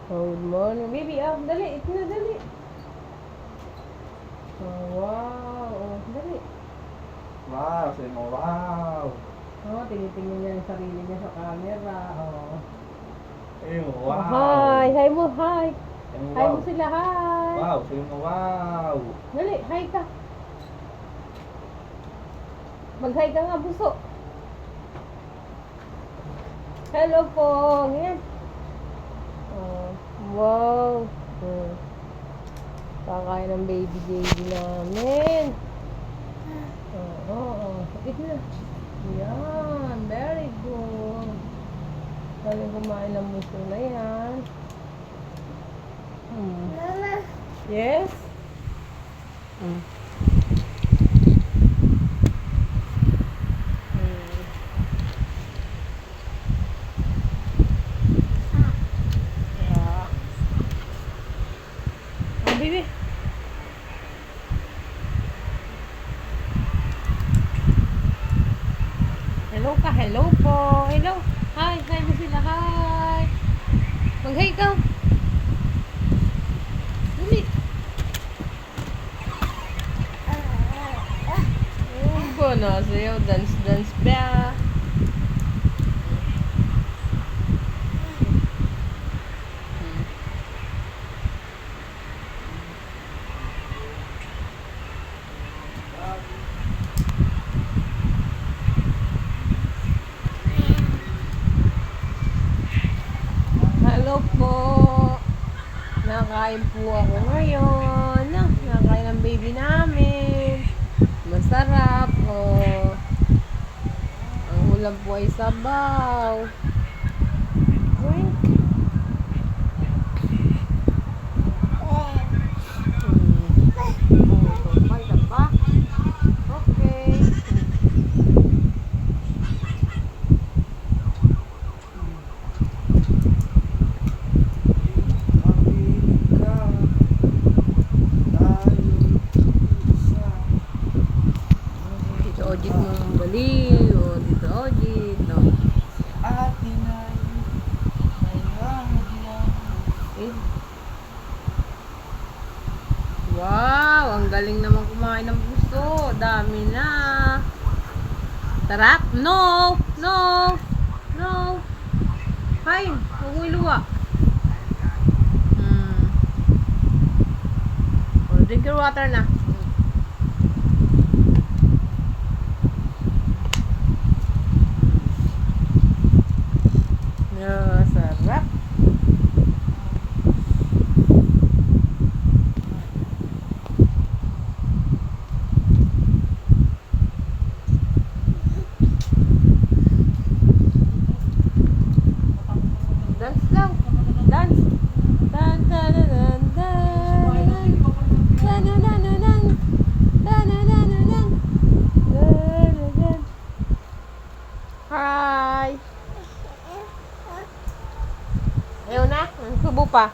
Oh, good morning. Baby, dali. Ito na, dali. Oh, wow. Oh, dali. Wow, sabi mo, wow. Oh, tinitingnan niya yung sarili niya sa camera. Oh. Ayun, Oh, wow. hi. Hi mo, hi. Ayun, Hi wow. mo sila, hi. Wow, sabi mo, wow. Dali, hi ka. Mag-hi ka nga, buso. Hello po. Ngayon. Oh, wow. Kakain ng baby namin. Oo. Ito na. Yan. Very good. Galing kumain ng buso na yan. Mama. Yes? Baby. Hello ka, hello po. Hello. Hi, hi mo sila, hi. Mag-hi ka. Dali. Oh, ba na sa'yo. Dance, dance ba? Hello po. Nakain po ako ngayon. Nakain ng baby namin. Masarap. Oh. Ang ulam po ay sabaw. Drink. Pagka pa. Okay. Makinig ka. Tayo isa. Tito Ojit mo ang baliw. O, Tito Ojit. No. Atin ay kailangan. Eh. Wow, ang galing naman kumain ng puso. Dami na. Sarap? No! No! No! Kain. Huwag mo iluwa. Oh, drink your water na. Sarap. Dance lang. Dance. Dan dan dan dan. Dan dan dan dan. Dan dan dan dan. Dan dan. Hi. Ayaw na. Subo pa.